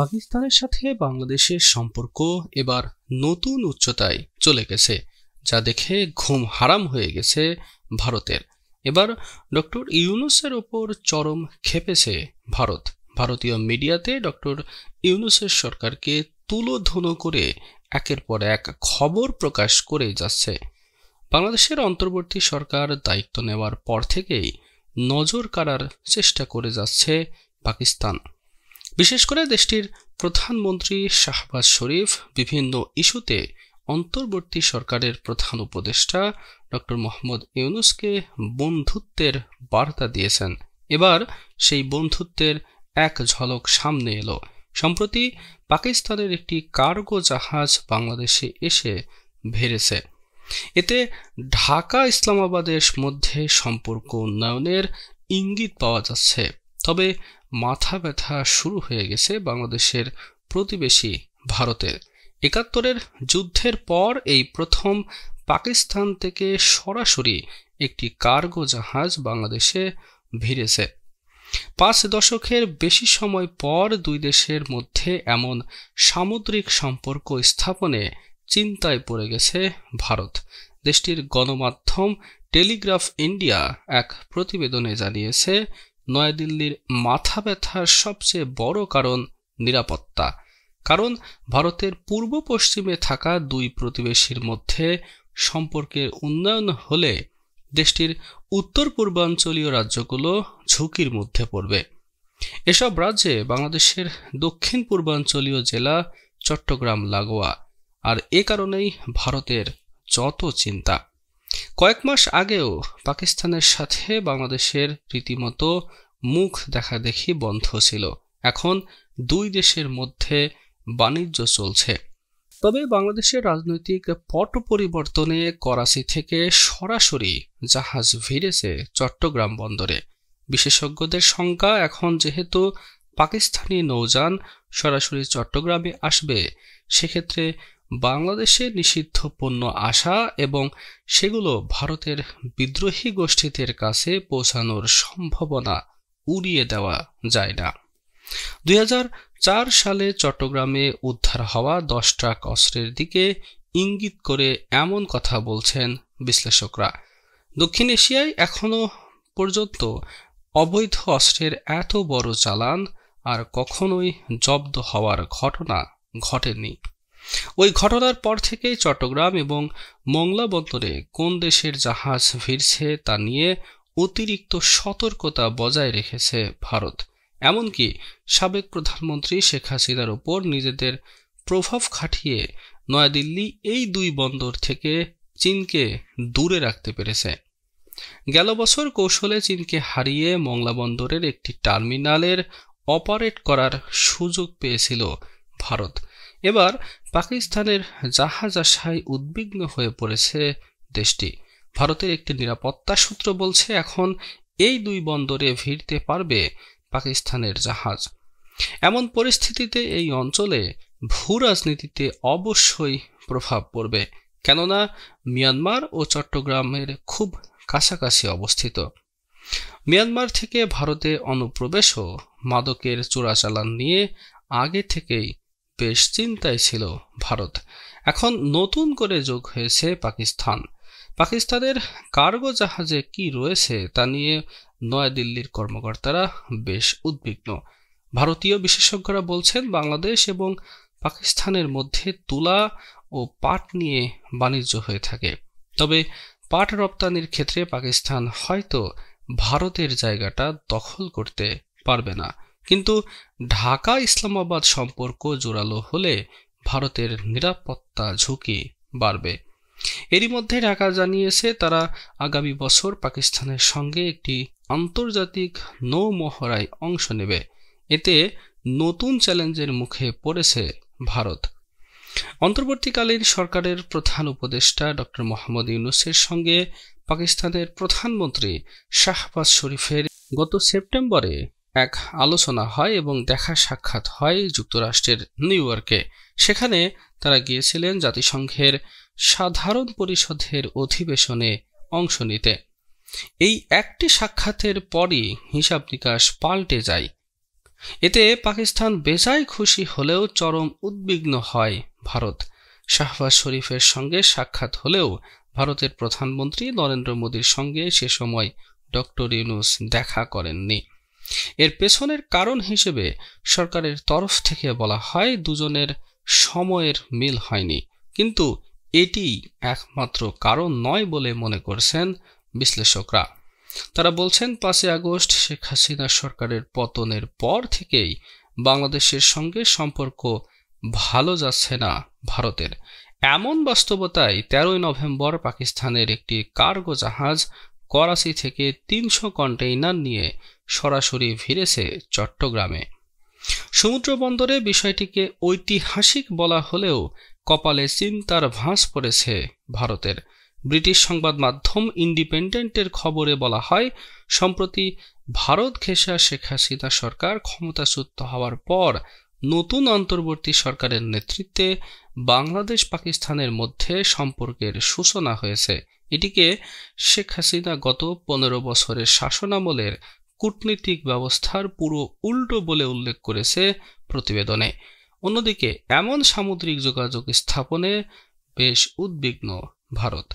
পাকিস্তানের সাথে বাংলাদেশের সম্পর্ক এবার নতুন উচ্চতায় চলে গেছে, যা দেখে ঘুম হারাম হয়ে গেছে ভারতের। এবার ডক্টর ইউনূসের ওপর চরম ক্ষেপেছে ভারত। ভারতীয় মিডিয়াতে ডক্টর ইউনূসের সরকারকে তুলোধুনো করে একের পর এক খবর প্রকাশ করে যাচ্ছে। বাংলাদেশের অন্তর্বর্তী সরকার দায়িত্ব নেওয়ার পর থেকেই নজর কাড়ার চেষ্টা করে যাচ্ছে পাকিস্তান। বিশেষ করে দেশটির প্রধানমন্ত্রী শাহবাজ শরীফ বিভিন্ন ইস্যুতে অন্তর্বর্তী সরকারের প্রধান উপদেষ্টা ডক্টর মোহাম্মদ ইউনূসকে বন্ধুত্বের বার্তা দিয়েছেন। এবার সেই বন্ধুত্বের এক ঝলক সামনে এলো। সম্প্রতি পাকিস্তানের একটি কার্গো জাহাজ বাংলাদেশে এসে ভিড়েছে। এতে ঢাকা ইসলামাবাদের মধ্যে সম্পর্ক উন্নয়নের ইঙ্গিত পাওয়া যাচ্ছে। তবে মাথা ব্যথা শুরু হয়ে গেছে বাংলাদেশের প্রতিবেশী ভারতের। ৭১-এর যুদ্ধের পর এই প্রথম পাকিস্তান থেকে সরাসরি একটি কার্গো জাহাজ বাংলাদেশে ভিড়েছে। ৫ দশকের বেশি সময় পর দুই দেশের মধ্যে এমন সামুদ্রিক সম্পর্ক স্থাপনে চিন্তায় পড়ে গেছে ভারত। দেশটির গণমাধ্যম টেলিগ্রাফ ইন্ডিয়া এক প্রতিবেদনে জানিয়েছে, নয়াদিল্লির মাথা ব্যথার সবচেয়ে বড় কারণ নিরাপত্তা। কারণ ভারতের পূর্ব পশ্চিমে থাকা দুই প্রতিবেশীর মধ্যে সম্পর্কের উন্নয়ন হলে দেশটির উত্তর পূর্বাঞ্চলীয় রাজ্যগুলো ঝুঁকির মধ্যে পড়বে। এসব রাজ্যে বাংলাদেশের দক্ষিণ পূর্বাঞ্চলীয় জেলা চট্টগ্রাম লাগোয়া। আর এ কারণেই ভারতের যত চিন্তা। কয়েক মাস আগেও পাকিস্তানের সাথে বাংলাদেশের রীতিমতো মুখ দেখাদেখি বন্ধ ছিল। এখন দুই দেশের মধ্যে বাণিজ্য চলছে। তবে বাংলাদেশের রাজনৈতিক পট পরিবর্তনে করাচি থেকে সরাসরি জাহাজ ভিড়েছে চট্টগ্রাম বন্দরে। বিশেষজ্ঞদের শঙ্কা, এখন যেহেতু পাকিস্তানি নৌযান সরাসরি চট্টগ্রামে আসবে, সেক্ষেত্রে বাংলাদেশে নিষিদ্ধ পণ্য আসা এবং সেগুলো ভারতের বিদ্রোহী গোষ্ঠীদের কাছে পৌঁছানোর সম্ভাবনা উড়িয়ে দেওয়া যায় না। ২০০৪ সালে চট্টগ্রামে উদ্ধার হওয়া ১০ ট্রাক অস্ত্রের দিকে ইঙ্গিত করে এমন কথা বলছেন বিশ্লেষকরা। দক্ষিণ এশিয়ায় এখনো পর্যন্ত অবৈধ অস্ত্রের এত বড় চালান আর কখনোই জব্দ হওয়ার ঘটনা ঘটেনি। ওই ঘটনার পর থেকেই চট্টগ্রাম এবং মংলা বন্দরে কোন দেশের জাহাজ ভিড়ছে তা নিয়ে অতিরিক্ত সতর্কতা বজায় রেখেছে ভারত। এমনকি সাবেক প্রধানমন্ত্রী শেখ হাসিনার ওপর নিজেদের প্রভাব খাটিয়ে নয়াদিল্লি এই দুই বন্দর থেকে চীনকে দূরে রাখতে পেরেছে। গেল বছর কৌশলে চীনকে হারিয়ে মংলা বন্দরের একটি টার্মিনালের অপারেট করার সুযোগ পেয়েছিল ভারত। এবার পাকিস্তানের জাহাজ আসায় উদ্বিগ্ন হয়ে পড়েছে দেশটি। ভারতের একটি নিরাপত্তা সূত্র বলছে, এখন এই দুই বন্দরে ভিড়তে পারবে পাকিস্তানের জাহাজ। এমন পরিস্থিতিতে এই অঞ্চলে ভূ রাজনীতিতে অবশ্যই প্রভাব পড়বে, কেননা মিয়ানমার ও চট্টগ্রামের খুব কাছাকাছি অবস্থিত। মিয়ানমার থেকে ভারতে অনুপ্রবেশ ও মাদকের চোরাচালান নিয়ে আগে থেকেই বেশ চিন্তায় ছিল ভারত। এখন নতুন করে যোগ হয়েছে পাকিস্তান। পাকিস্তানের কার্গো জাহাজে কি রয়েছে তা নিয়ে নয়াদিল্লির কর্মকর্তারা বেশ উদ্বিগ্ন। ভারতীয় বিশেষজ্ঞরা বলছেন, বাংলাদেশ এবং পাকিস্তানের মধ্যে তুলা ও পাট নিয়ে বাণিজ্য হয়ে থাকে। তবে পাট রপ্তানির ক্ষেত্রে পাকিস্তান হয়তো ভারতের জায়গাটা দখল করতে পারবে না, কিন্তু ঢাকা ইসলামাবাদ সম্পর্ক জোরালো হলে ভারতের নিরাপত্তা ঝুঁকি বাড়বে। এরই মধ্যে ঢাকা জানিয়েছে, তারা আগামী বছর পাকিস্তানের সঙ্গে একটি আন্তর্জাতিক নৌ মহড়ায় অংশ নেবে। এতে নতুন চ্যালেঞ্জের মুখে পড়েছে ভারত। অন্তর্বর্তীকালীন সরকারের প্রধান উপদেষ্টা ডক্টর মোহাম্মদ ইউনূসের সঙ্গে পাকিস্তানের প্রধানমন্ত্রী শাহবাজ শরীফের গত সেপ্টেম্বরে এক আলোচনা হয় এবং দেখা সাক্ষাৎ হয় যুক্তরাষ্ট্রের নিউ ইয়র্কে। সেখানে তারা গিয়েছিলেন জাতিসংঘের সাধারণ পরিষদের অধিবেশনে অংশ নিতে। এই একটি সাক্ষাতের পরই হিসাব নিকাশ পাল্টে যায়। এতে পাকিস্তান বেজায় খুশি হলেও চরম উদ্বিগ্ন হয় ভারত। শাহবাজ শরীফের সঙ্গে সাক্ষাৎ হলেও ভারতের প্রধানমন্ত্রী নরেন্দ্র মোদীর সঙ্গে সে সময় ডক্টর ইউনূস দেখা করেননি। এর পেছনের কারণ হিসেবে সরকারের তরফ থেকে বলা হয় দুজনের সময়ের মিল হয়নি, কিন্তু এটি একমাত্র কারণ নয় বলে মনে করছেন বিশ্লেষকরা। তারা বলছেন 5ই আগস্ট শেখ হাসিনা সরকারের পতনের পর থেকেই বাংলাদেশের সঙ্গে সম্পর্ক ভালো যাচ্ছে না ভারতের। এমন বাস্তবতায় 13ই নভেম্বর পাকিস্তানের একটি কার্গো জাহাজ করাচি থেকে 300 কন্টেইনার নিয়ে সরাসরি ভিড়েছে চট্টগ্রামে। সমুদ্র বন্দরে বিষয়টিকে ঐতিহাসিক বলা হলেও কপালে চিন্তার ভাঁজ পড়েছে ভারতের। ব্রিটিশ সংবাদ মাধ্যম ইন্ডিপেন্ডেন্টের খবরে বলা হয়, সম্প্রতি ভারত ঘেঁষা শেখ হাসিনা সরকার ক্ষমতাচ্যুত হওয়ার পর নতুন অন্তর্বর্তী সরকারের নেতৃত্বে বাংলাদেশ পাকিস্তানের মধ্যে সম্পর্কের সূচনা হয়েছে। এটিকে শেখ হাসিনা গত 15 বছরের শাসনামলের কূটনীতিক ব্যবস্থার পুরো উল্টো বলে উল্লেখ করেছে প্রতিবেদনে। অন্যদিকে এমন সামুদ্রিক যোগাযোগ স্থাপনে বেশ উদ্বিগ্ন ভারত।